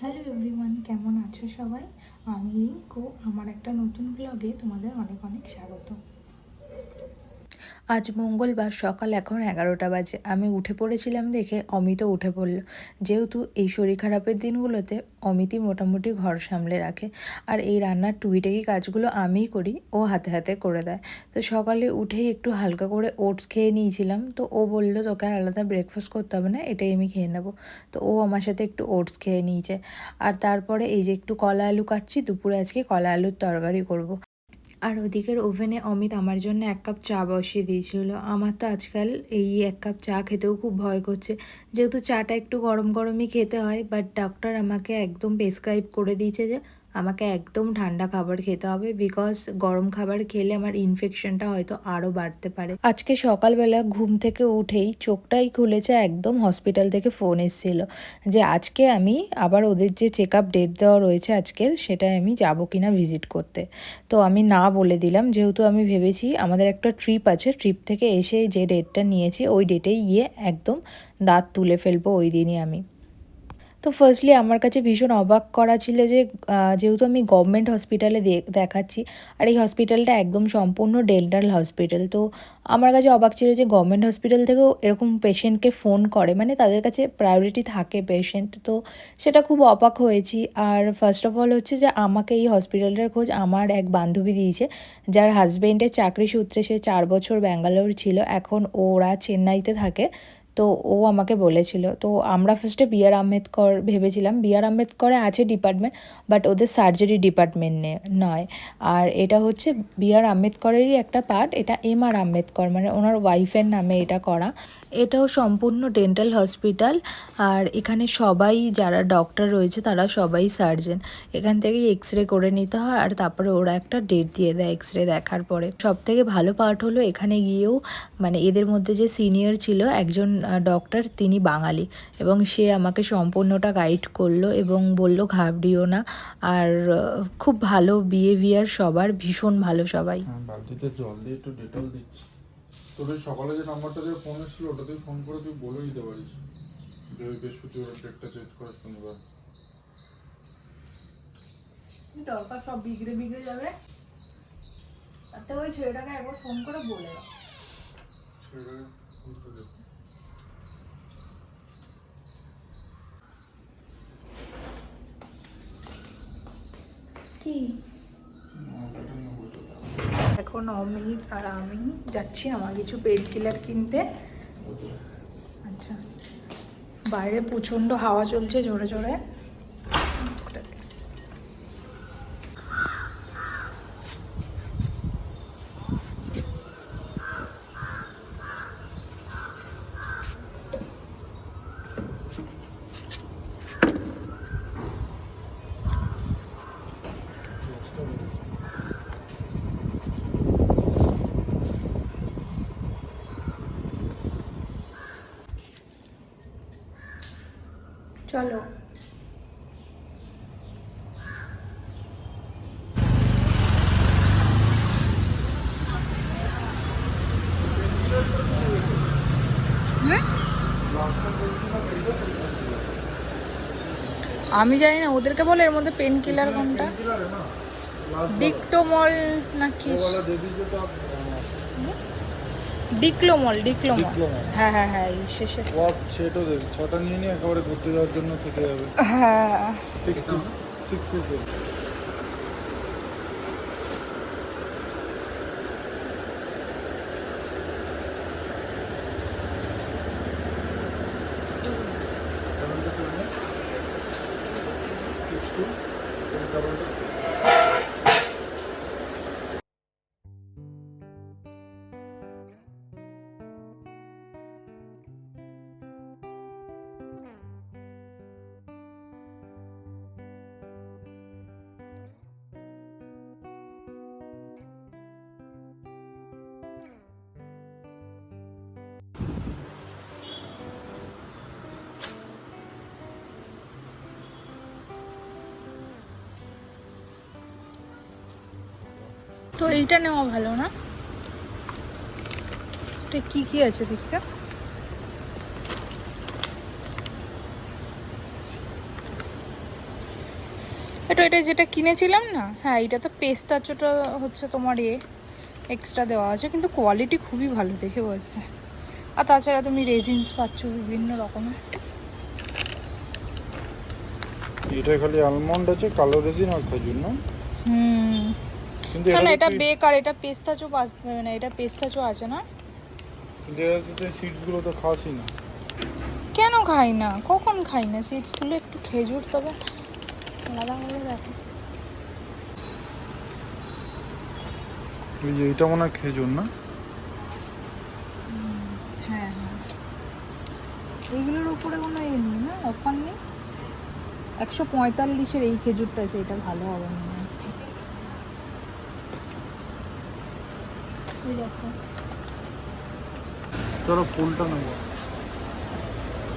Hello everyone, কেমন আছো সবাই? আমি রিঙ্কু। আমার একটা নতুন ব্লগে তোমাদের অনেক অনেক স্বাগত। আজ মঙ্গলবার সকাল এখন 11টা বাজে। আমি উঠে পড়েছিলাম দেখে অমিতও উঠে পড়ল। যেহেতু এই শরীর খারাপের দিনগুলোতে অমিতই মোটামুটি ঘর সামলে রাখে, আর এই রান্নার টুকিটাকি কাজগুলো আমিই করি, ও হাতে হাতে করে দেয়। তো সকালে উঠেই একটু হালকা করে ওটস খেয়ে নিয়েছিলাম। তো ও বলল তোকে আর আলাদা ব্রেকফাস্ট করতে হবে না, এটাই আমি খেয়ে নেবো। তো ও আমার সাথে একটু ওটস খেয়ে নিয়েছে। আর তারপরে এই যে একটু কলা আলু কাটছি, দুপুরে আজকে কলা আলুর তরকারি করব। আর ওদিকের ওভেনে অমিত আমার জন্য 1 কাপ চা বসিয়ে দিয়েছিল। আমার তো আজকাল এই 1 কাপ চা খেতেও খুব ভয় করছে, যেহেতু চাটা একটু গরম গরমই খেতে হয়। বাট ডক্টর আমাকে একদম প্রেসক্রাইব করে দিয়েছে যে আমাকে একদম ঠান্ডা খাবার খেতে হবে, বিকজ গরম খাবার খেলে আমার ইনফেকশনটা হয়তো আরও বাড়তে পারে। আজকে সকালবেলা ঘুম থেকে উঠেই চোখটাই খুলেছে, একদম হসপিটাল থেকে ফোন এসেছিল যে আজকে আমি আবার ওদের যে চেক আপ ডেট দেওয়া রয়েছে আজকের, সেটাই আমি যাবো কিনা ভিজিট করতে। তো আমি না বলে দিলাম, যেহেতু আমি ভেবেছি আমাদের একটা ট্রিপ আছে, ট্রিপ থেকে এসে যে ডেটটা নিয়েছি ওই ডেটেই গিয়ে একদম দাঁত তুলে ফেলবো ওই দিনই আমি। তো ফার্স্টলি আমার কাছে ভীষণ অবাক করা ছিল যে যেহেতু আমি গভর্নমেন্ট হসপিটালে দেখাচ্ছি, আর এই হসপিটালটা একদম সম্পূর্ণ ডেন্টাল হসপিটাল। তো আমার কাছে অবাক ছিল যে গভর্নমেন্ট হসপিটাল থেকেও এরকম পেশেন্টকে ফোন করে, মানে তাদের কাছে প্রায়োরিটি থাকে পেশেন্ট। তো সেটা খুব অবাক হয়েছি। আর ফার্স্ট অফ অল হচ্ছে যে আমাকে এই হসপিটালটার খোঁজ আমার এক বান্ধবী দিয়েছে, যার হাজব্যান্ডের চাকরি সূত্রে সে 4 বছর ব্যাঙ্গালোর ছিল, এখন ওরা চেন্নাইতে থাকে। তো ও আমাকে বলেছিল। তো আমরা ফার্স্টে বি আর আম্বেদকর ভেবেছিলাম, বি আর আম্বেদকরে আছে ডিপার্টমেন্ট, বাট ওদের সার্জারি ডিপার্টমেন্ট নয়। আর এটা হচ্ছে বি আর আম্বেদকরেরই একটা পার্ট, এটা এম আর আম্বেদকর মানে ওনার ওয়াইফের নামে এটা করা। এটাও সম্পূর্ণ ডেন্টাল হসপিটাল। আর এখানে সবাই যারা ডক্টর রয়েছে তারা সবাই সার্জেন। এখান থেকেই এক্স রে করে নিতে হয়, আর তারপরে ওরা একটা ডেট দিয়ে দেয় এক্স রে দেখার পরে। সব থেকে ভালো পার্ট হলো এখানে গিয়েও মানে এদের মধ্যে যে সিনিয়র ছিল একজন ডক্টর, তিনি বাঙালি, এবং সে আমাকে সম্পূর্ণটা গাইড করলো এবং বলল ঘাবড়িও না। আর খুব ভালো বিহেভিয়ার সবার, ভীষণ ভালো সবাই। বালতিতে জল দিয়ে একটু ডেটল দিচ্ছি। তোদের সকালে যে নাম্বারটা দিয়ে ফোন এসেছিল ওটাতেই ফোন করে তুই বলে দিতে পারিস যে ওই বৃহস্পতিবার ডেটটা চেঞ্জ করে শনিবার। দরকার সব বিগড়ে বিগড়ে যাবে, তাতে ওই ছেলেটাকে একবার ফোন করে বলে দাও। ছেলেটাকে ফোন করে দে। কি এখন অমিত আর আমি যাচ্ছি আমার কিছু পেট কিলার কিনতে। আচ্ছা, বাইরে প্রচণ্ড হাওয়া চলছে জোরে জোরে। চলো। আমি জানি না, ওদেরকে বলে এর মধ্যে পেন কিলার কোনটা, ডিক্টোমল নাকি ডিক্লোমল। ডিক্লোমল, হ্যাঁ হ্যাঁ হ্যাঁ, এই শেষে। সেটাও দেবে, 6টা নিয়ে নিয়ে একেবারে ঘুরতে যাওয়ার জন্য থেকে যাবে। হ্যাঁ 6 পিস দেবে। তো এইটা নেওয়া ভালো না? এটা কি কি আছে দেখি তো। এটা যেটা কিনেছিলাম না, হ্যাঁ এটা তো পেস্তাচোটা হচ্ছে তোমার এক্সট্রা দেওয়া আছে, কিন্তু কোয়ালিটি খুবই ভালো দেখে বলছে। আর তাছাড়া তুমি রেজিনস পাচ্ছ বিভিন্ন রকমের। এটা খালি আলমন্ড আছে, কালো রেজিন আর খেজুর না? হুম, কিন্তু না এটা এটা বেকার, এটা পেস্তাচো না, এটা পেস্তাচো আছে না। কিন্তু এটাতে সিডসগুলো তো খাসই না। কেন খাই না, কখন খাই না সিডসগুলো? একটু খেজুর তবে আলাদা করে দেখো। এই যে এটা মনে হয় খেজুর না? হ্যাঁ হ্যাঁ, এইগুলোর উপরে কোনো নেই না, অফার নেই। 145-এর এই খেজুরটা আছে, এটা ভালো হবে মনে হচ্ছে। এই দেখো, চলো ফুলটা নেবো,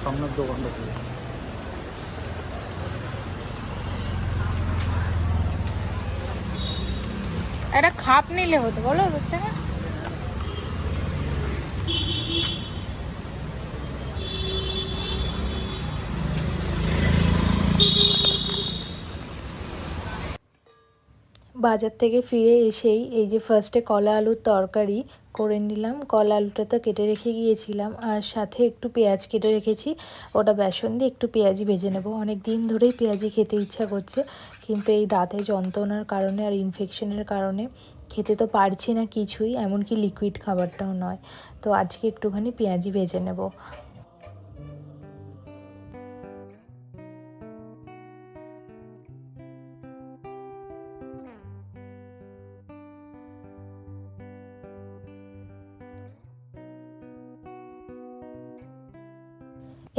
সামনের দোকানটা থেকে। একটা খাপ নিলে হতো বলো ওদের থেকে। বাজার থেকে ফিরে এসেই এই যে ফার্স্টে কলা আলুর তরকারি করে নিলাম। কলা আলুটা তো কেটে রেখে গিয়েছিলাম, আর সাথে একটু পেঁয়াজ কেটে রেখেছি, ওটা বেসন দিয়ে একটু পেঁয়াজি ভেজে নেব। অনেক দিন ধরেই পেঁয়াজি খেতে ইচ্ছা করছে, কিন্তু এই দাঁতে যন্ত্রণার কারণে আর ইনফেকশনের কারণে খেতে তো পারছি না কিছুই, এমনকি লিকুইড খাবারটাও নয়। তো আজকে একটুখানি পেঁয়াজি ভেজে নেব।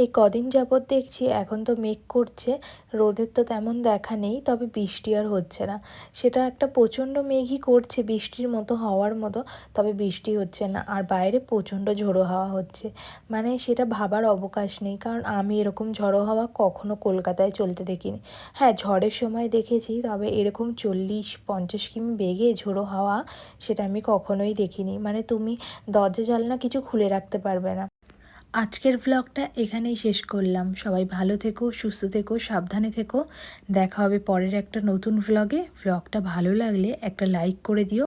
এই কদিন যাবৎ দেখছি এখন তো মেঘ করছে, রোদের তো তেমন দেখা নেই, তবে বৃষ্টি আর হচ্ছে না। সেটা একটা প্রচণ্ড মেঘই করছে বৃষ্টির মতো হওয়ার মতো, তবে বৃষ্টি হচ্ছে না। আর বাইরে প্রচণ্ড ঝোড়ো হাওয়া হচ্ছে, মানে সেটা ভাবার অবকাশ নেই, কারণ আমি এরকম ঝড়ো হাওয়া কখনো কলকাতায় চলতে দেখিনি। হ্যাঁ ঝড়ের সময় দেখেছি, তবে এরকম 40-50 কিমি বেগে ঝোড়ো হাওয়া সেটা আমি কখনোই দেখিনি। মানে তুমি দরজা জানলা কিছু খুলে রাখতে পারবে না। আজকের ভ্লগটা এখানেই শেষ করলাম। সবাই ভালো থেকো, সুস্থ থেকো, সাবধানে থেকো। দেখা হবে পরের একটা নতুন ভ্লগে। ভ্লগটা ভালো লাগলে একটা লাইক করে দিও।